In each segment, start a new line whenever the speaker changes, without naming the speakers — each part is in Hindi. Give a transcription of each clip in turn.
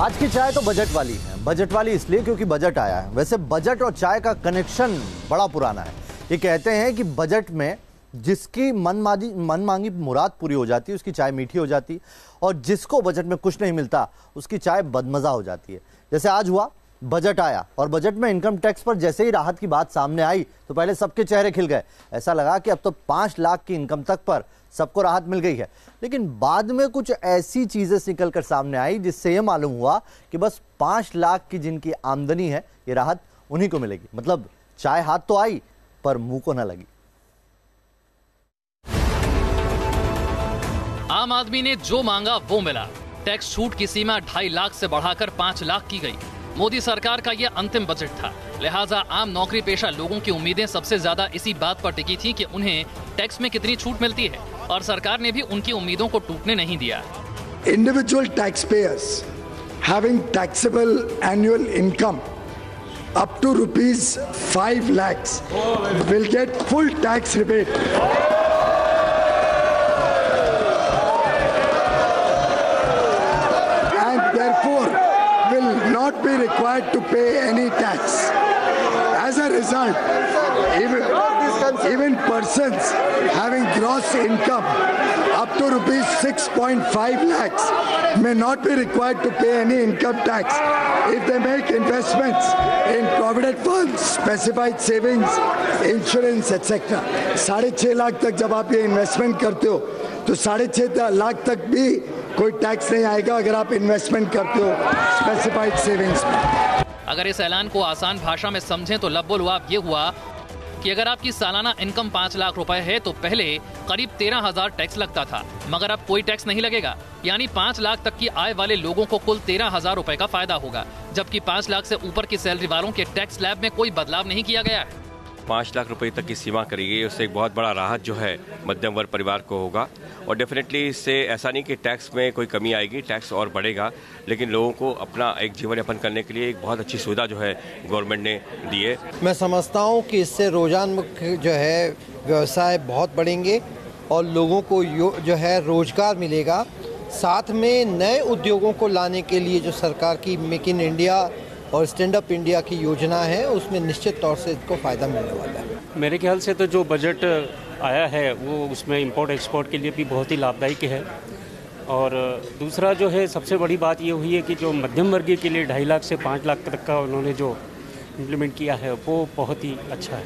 आज की चाय तो बजट वाली है। बजट वाली इसलिए क्योंकि बजट आया है। वैसे बजट और चाय का कनेक्शन बड़ा पुराना है। ये कहते हैं कि बजट में जिसकी मन मांगी मुराद पूरी हो जाती है उसकी चाय मीठी हो जाती है, और जिसको बजट में कुछ नहीं मिलता उसकी चाय बदमजा हो जाती है। जैसे आज हुआ, बजट आया और बजट में इनकम टैक्स पर जैसे ही राहत की बात सामने आई तो पहले सबके चेहरे खिल गए। ऐसा लगा कि अब तो 5 लाख की इनकम तक पर सबको राहत मिल गई है। लेकिन बाद में कुछ ऐसी चीजें निकल कर सामने आई जिससे यह मालूम हुआ कि बस 5 लाख की जिनकी आमदनी है ये राहत उन्हीं को मिलेगी। मतलब चाय हाथ तो आई पर मुंह को न लगी।
आम आदमी ने जो मांगा वो मिला। टैक्स छूट की सीमा 2.5 लाख से बढ़ाकर 5 लाख की गई। मोदी सरकार का यह अंतिम बजट था, लिहाजा आम नौकरी पेशा लोगों की उम्मीदें सबसे ज्यादा इसी बात पर टिकी थी कि उन्हें टैक्स में कितनी छूट मिलती है, और सरकार ने भी उनकी उम्मीदों को टूटने नहीं दिया।
Individual tax payers having taxable annual income up to ₹5 lakhs will get full tax rebate. And therefore will not be required to pay any tax. As a result, even persons having gross income up to ₹6.5 lakhs may not be required to pay any income tax if they make investments in provident funds, specified savings, insurance, etc. 6.5 lakh तक जब आप ये इन्वेस्टमेंट करते हो तो 6.5 लाख तक भी कोई टैक्स नहीं आएगा अगर आप इन्वेस्टमेंट करते हो स्पेसिफाइड सेविंग्स में।
अगर इस ऐलान को आसान भाषा में समझें तो लबोलुआब ये हुआ कि अगर आपकी सालाना इनकम 5 लाख रुपए है तो पहले करीब 13,000 टैक्स लगता था, मगर अब कोई टैक्स नहीं लगेगा। यानी 5 लाख तक की आय वाले लोगों को कुल 13,000 रुपए का फायदा होगा, जबकि 5 लाख से ऊपर की सैलरी वालों के टैक्स स्लैब में कोई बदलाव नहीं किया गया है।
5 लाख रुपए तक की सीमा करी गई, उससे एक बहुत बड़ा राहत जो है मध्यम वर्ग परिवार को होगा। और डेफिनेटली इससे ऐसा नहीं कि टैक्स में कोई कमी आएगी, टैक्स और बढ़ेगा, लेकिन लोगों को अपना एक जीवन यापन करने के लिए एक बहुत अच्छी सुविधा जो है गवर्नमेंट ने दी है।
मैं समझता हूँ कि इससे रोजानमुखी जो है व्यवसाय बहुत बढ़ेंगे और लोगों को जो है रोजगार मिलेगा। साथ में नए उद्योगों को लाने के लिए जो सरकार की मेक इन इंडिया और स्टैंड अप इंडिया की योजना है उसमें निश्चित तौर से इसको फायदा मिलने वाला है।
मेरे ख्याल से तो जो बजट आया है वो उसमें इंपोर्ट एक्सपोर्ट के लिए भी बहुत ही लाभदायक है। और दूसरा जो है सबसे बड़ी बात ये हुई है कि जो मध्यम वर्गीय के लिए 2.5 लाख से 5 लाख तक का उन्होंने जो इम्प्लीमेंट किया है वो बहुत ही अच्छा है।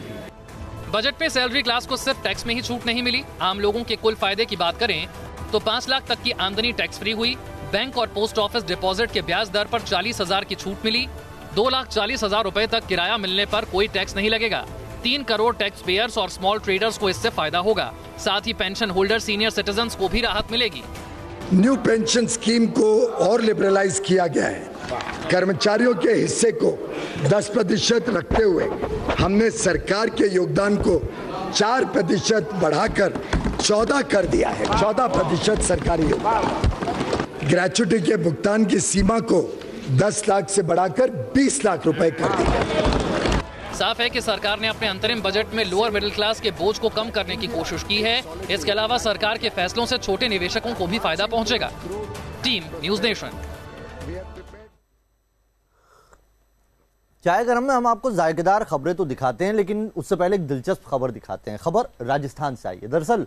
बजट में सैलरी क्लास को सिर्फ टैक्स में ही छूट नहीं मिली। आम लोगों के कुल फायदे की बात करें तो 5 लाख तक की आमदनी टैक्स फ्री हुई। बैंक और पोस्ट ऑफिस डिपॉजिट के ब्याज दर पर 40,000 की छूट मिली। 2,40,000 रुपए तक किराया मिलने पर कोई टैक्स नहीं लगेगा। 3 करोड़ टैक्स पेयर्स और स्मॉल ट्रेडर्स को इससे फायदा होगा। साथ ही पेंशन होल्डर सीनियर सिटीजन्स को भी राहत मिलेगी।
न्यू पेंशन स्कीम को और लिबरलाइज किया गया है। कर्मचारियों के हिस्से को 10% रखते हुए हमने सरकार के योगदान को 4% बढ़ाकर 14 कर दिया है। 14% सरकारी योगदान। ग्रेच्युटी के भुगतान की सीमा को 10 लाख से बढ़ाकर 20 लाख रुपए कर दिया।
साफ है कि सरकार ने अपने अंतरिम बजट में लोअर मिडिल क्लास के बोझ को कम करने की कोशिश की है। इसके अलावा सरकार के फैसलों से छोटे निवेशकों को भी फायदा पहुंचेगा। Team news nation.
चाय गरम में हम आपको जायकेदार खबरें तो दिखाते हैं, लेकिन उससे पहले एक दिलचस्प खबर दिखाते हैं। खबर राजस्थान से आई है। दरअसल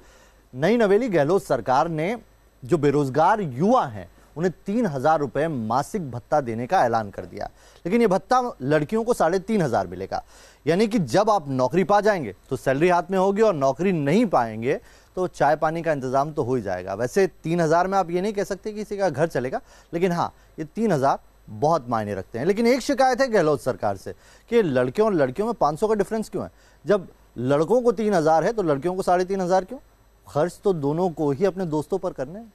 नई नवेली गहलोत सरकार ने जो बेरोजगार युवा हैं उन्हें 3,000 रुपए मासिक भत्ता देने का ऐलान कर दिया। लेकिन यह भत्ता लड़कियों को 3,500 मिलेगा। यानी कि जब आप नौकरी पा जाएंगे तो सैलरी हाथ में होगी, और नौकरी नहीं पाएंगे तो चाय पानी का इंतजाम तो हो ही जाएगा। वैसे 3,000 में आप ये नहीं कह सकते कि किसी का घर चलेगा, लेकिन हाँ, ये 3,000 बहुत मायने रखते हैं। लेकिन एक शिकायत है गहलोत सरकार से कि लड़कियों और लड़कियों में 500 का डिफरेंस क्यों है। जब लड़कों को 3,000 है तो लड़कियों को 3,500 क्यों? खर्च तो दोनों को ही अपने दोस्तों पर करने हैं।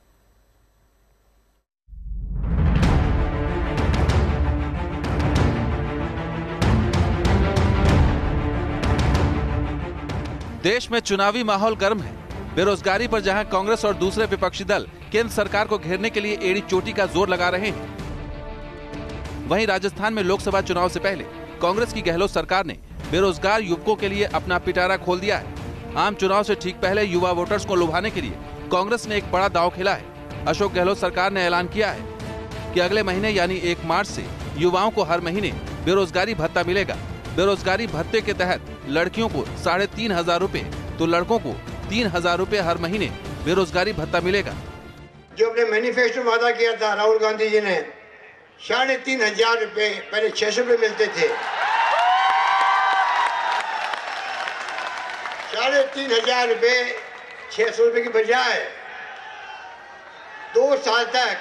देश में चुनावी माहौल गर्म है। बेरोजगारी पर जहां कांग्रेस और दूसरे विपक्षी दल केंद्र सरकार को घेरने के लिए एड़ी चोटी का जोर लगा रहे हैं, वहीं राजस्थान में लोकसभा चुनाव से पहले कांग्रेस की गहलोत सरकार ने बेरोजगार युवकों के लिए अपना पिटारा खोल दिया है। आम चुनाव से ठीक पहले युवा वोटर्स को लुभाने के लिए कांग्रेस ने एक बड़ा दांव खेला है। अशोक गहलोत सरकार ने ऐलान किया है कि अगले महीने यानी 1 मार्च से युवाओं को हर महीने बेरोजगारी भत्ता मिलेगा। बेरोजगारी भत्ते के तहत लड़कियों को 3,500 रुपए तो लड़कों को 3,000 रुपए हर महीने बेरोजगारी भत्ता मिलेगा।
जो अपने मैनिफेस्टो में वादा किया था राहुल गांधी जी ने, 3,500 रुपए, पहले 600 रुपए मिलते थे, 3,500 रुपए 600 रुपए की बजाय 2 साल तक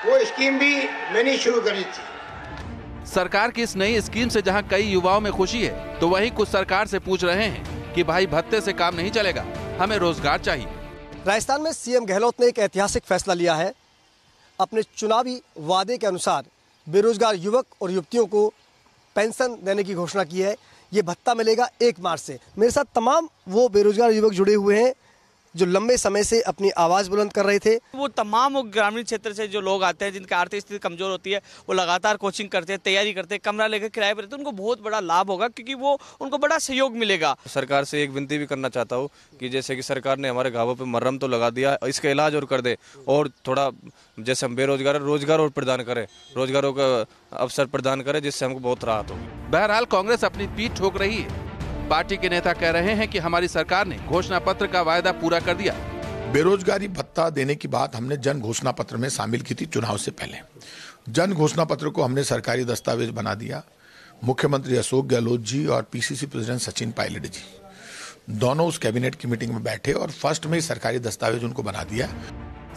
वो स्कीम भी मैंने शुरू करी थी।
सरकार की इस नई स्कीम से जहां कई युवाओं में खुशी है, तो वहीं कुछ सरकार से पूछ रहे हैं कि भाई भत्ते से काम नहीं चलेगा, हमें रोजगार चाहिए।
राजस्थान में सीएम गहलोत ने एक ऐतिहासिक फैसला लिया है। अपने चुनावी वादे के अनुसार बेरोजगार युवक और युवतियों को पेंशन देने की घोषणा की है। ये भत्ता मिलेगा 1 मार्च से। मेरे साथ तमाम वो बेरोजगार युवक जुड़े हुए हैं जो लंबे समय से अपनी आवाज़ बुलंद कर रहे थे।
वो तमाम ग्रामीण क्षेत्र से जो लोग आते हैं जिनकी आर्थिक स्थिति कमजोर होती है, वो लगातार कोचिंग करते हैं, तैयारी करते हैं, कमरा लेकर किराए पर रहते हैं, उनको बहुत बड़ा लाभ होगा क्योंकि वो उनको बड़ा सहयोग मिलेगा।
सरकार से एक विनती भी करना चाहता हूँ कि जैसे कि सरकार ने हमारे घावों पे मरहम तो लगा दिया, इसका इलाज और कर दे और थोड़ा जैसे हम बेरोजगार रोजगार और प्रदान करें, रोजगारों का अवसर प्रदान करें, जिससे हमको बहुत राहत होगी।
बहरहाल कांग्रेस अपनी पीठ ठोक रही है। पार्टी के नेता कह रहे हैं कि हमारी सरकार ने घोषणा पत्र का वायदा पूरा कर दिया।
बेरोजगारी भत्ता देने की बात हमने जन घोषणा पत्र में शामिल की थी चुनाव से पहले। जन घोषणा पत्र को हमने सरकारी दस्तावेज बना दिया। मुख्यमंत्री अशोक गहलोत जी और पीसीसी प्रेसिडेंट सचिन पायलट जी दोनों उस कैबिनेट की मीटिंग में बैठे और फर्स्ट में ही सरकारी दस्तावेज उनको बना दिया।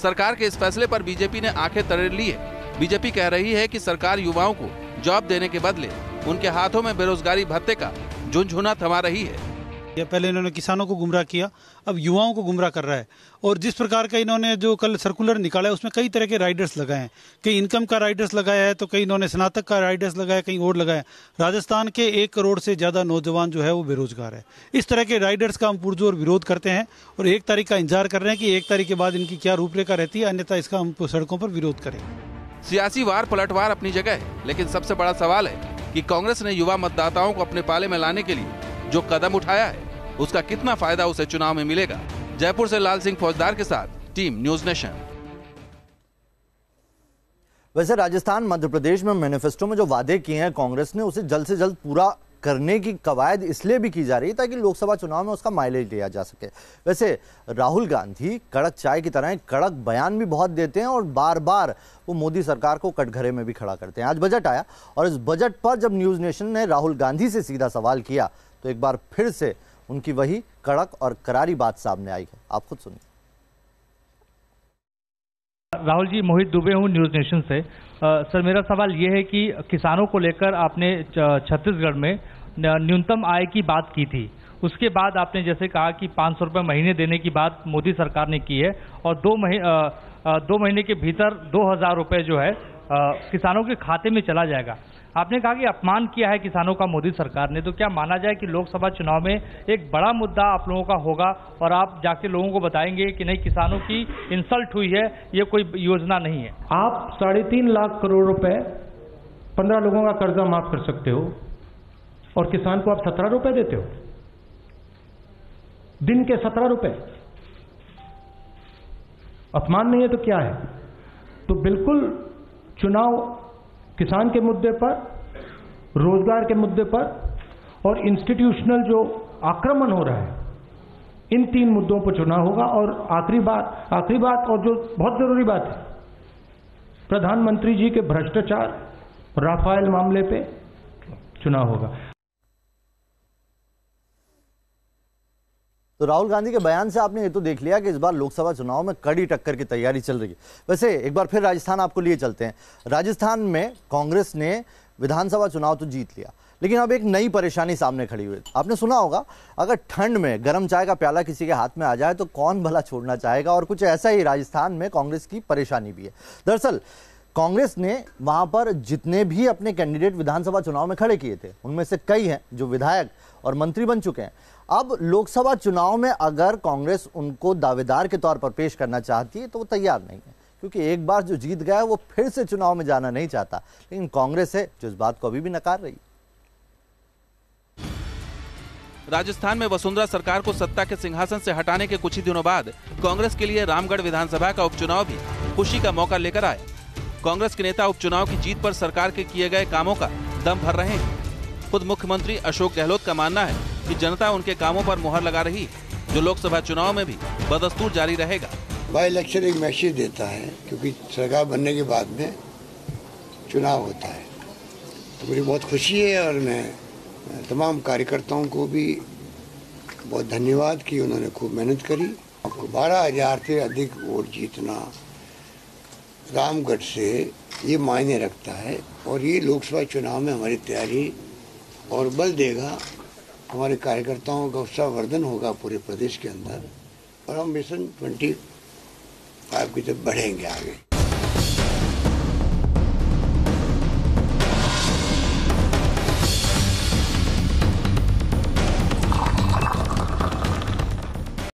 सरकार के इस फैसले पर बीजेपी ने आंखें तरेड़ ली है। बीजेपी कह रही है कि सरकार युवाओं को जॉब देने के बदले उनके हाथों में बेरोजगारी भत्ते का झुनझुना थमा रही है।
पहले इन्होंने किसानों को गुमराह किया, अब युवाओं को गुमराह कर रहा है। और जिस प्रकार का इन्होंने जो कल सर्कुलर निकाला है उसमें कई तरह के राइडर्स लगाए हैं। कई इनकम का राइडर्स लगाया है, तो कई इन्होंने स्नातक का राइडर्स लगाया, कहीं और लगाया। राजस्थान के 1 करोड़ से ज़्यादा नौजवान जो है वो बेरोजगार है। इस तरह के राइडर्स का हम पुरजोर विरोध करते हैं और 1 तारीख का इंतजार कर रहे हैं कि 1 तारीख के बाद इनकी क्या रूपरेखा रहती है, अन्यथा इसका हम सड़कों पर विरोध करेंगे।
सियासी वार पलटवार अपनी जगह है, लेकिन सबसे बड़ा सवाल है कि कांग्रेस ने युवा मतदाताओं को अपने पाले में लाने के लिए जो कदम उठाया है उसका कितना फायदा उसे चुनाव में मिलेगा। जयपुर से लाल सिंह फौजदार के साथ टीम न्यूज नेशन।
वैसे राजस्थान मध्य प्रदेश में मैनिफेस्टो में जो वादे किए हैं कांग्रेस ने, उसे जल्द से जल्द पूरा करने की कवायद इसलिए भी की जा रही है ताकि लोकसभा चुनाव में उसका माइलेज लिया जा सके। वैसे राहुल गांधी कड़क चाय की तरह कड़क बयान भी बहुत देते हैं और बार बार वो मोदी सरकार को कटघरे में भी खड़ा करते हैं। आज बजट आया और इस बजट पर जब न्यूज नेशन ने राहुल गांधी से सीधा सवाल किया तो एक बार फिर से उनकी वही कड़क और करारी बात सामने आई है। आप खुद सुनिए।
राहुल जी, मोहित दुबे हूँ न्यूज नेशन से। सर, मेरा सवाल ये है कि किसानों को लेकर आपने छत्तीसगढ़ में न्यूनतम आय की बात की थी, उसके बाद आपने जैसे कहा कि 500 रुपये महीने देने की बात मोदी सरकार ने की है और 2 महीने के भीतर 2,000 रुपये जो है किसानों के खाते में चला जाएगा। आपने कहा कि अपमान किया है किसानों का मोदी सरकार ने, तो क्या माना जाए कि लोकसभा चुनाव में एक बड़ा मुद्दा आप लोगों का होगा और आप जाके लोगों को बताएंगे कि नहीं, किसानों की इंसल्ट हुई है, ये कोई योजना नहीं है?
आप 3.5 लाख करोड़ रुपए 15 लोगों का कर्जा माफ कर सकते हो और किसान को आप 17 रुपए देते हो, दिन के 17 रुपए। अपमान नहीं है तो क्या है? तो बिल्कुल चुनाव किसान के मुद्दे पर, रोजगार के मुद्दे पर और इंस्टीट्यूशनल जो आक्रमण हो रहा है, इन 3 मुद्दों पर चुनाव होगा। और आखिरी बात और जो बहुत जरूरी बात है, प्रधानमंत्री जी के भ्रष्टाचार, राफेल मामले पे चुनाव होगा।
तो राहुल गांधी के बयान से आपने ये तो देख लिया कि इस बार लोकसभा चुनाव में कड़ी टक्कर की तैयारी चल रही है। वैसे एक बार फिर राजस्थान आपको लिए चलते हैं। राजस्थान में कांग्रेस ने विधानसभा चुनाव तो जीत लिया, लेकिन अब एक नई परेशानी सामने खड़ी हुई। आपने सुना होगा, अगर ठंड में गर्म चाय का प्याला किसी के हाथ में आ जाए तो कौन भला छोड़ना चाहेगा, और कुछ ऐसा ही राजस्थान में कांग्रेस की परेशानी भी है। दरअसल कांग्रेस ने वहां पर जितने भी अपने कैंडिडेट विधानसभा चुनाव में खड़े किए थे, उनमें से कई हैं जो विधायक और मंत्री बन चुके हैं। अब लोकसभा चुनाव में अगर कांग्रेस उनको दावेदार के तौर पर पेश करना चाहती है तो वो तैयार नहीं है, क्योंकि एक बार जो जीत गया है वो फिर से चुनाव में जाना नहीं चाहता। लेकिन कांग्रेस है जो इस बात को अभी भी नकार रही है।
राजस्थान में वसुंधरा सरकार को सत्ता के सिंहासन से हटाने के कुछ ही दिनों बाद कांग्रेस के लिए रामगढ़ विधानसभा का उपचुनाव भी खुशी का मौका लेकर आया। कांग्रेस के नेता उपचुनाव की जीत पर सरकार के किए गए कामों का दम भर रहे हैं। खुद मुख्यमंत्री अशोक गहलोत का मानना है कि जनता उनके कामों पर मुहर लगा रही है, जो लोकसभा चुनाव में भी बदस्तूर जारी रहेगा।
बाई इलेक्शन एक मैसेज देता है, क्योंकि सरकार बनने के बाद में चुनाव होता है। तो मुझे बहुत खुशी है और मैं तमाम कार्यकर्ताओं को भी बहुत धन्यवाद कि उन्होंने खूब मेहनत करी। आपको 12,000 से अधिक वोट जीतना रामगढ़ से ये मायने रखता है और ये लोकसभा चुनाव में हमारी तैयारी और बल देगा। हमारे कार्यकर्ताओं का उत्साह वर्धन होगा पूरे प्रदेश के अंदर और हम मिशन 25 की तरफ बढ़ेंगे आगे।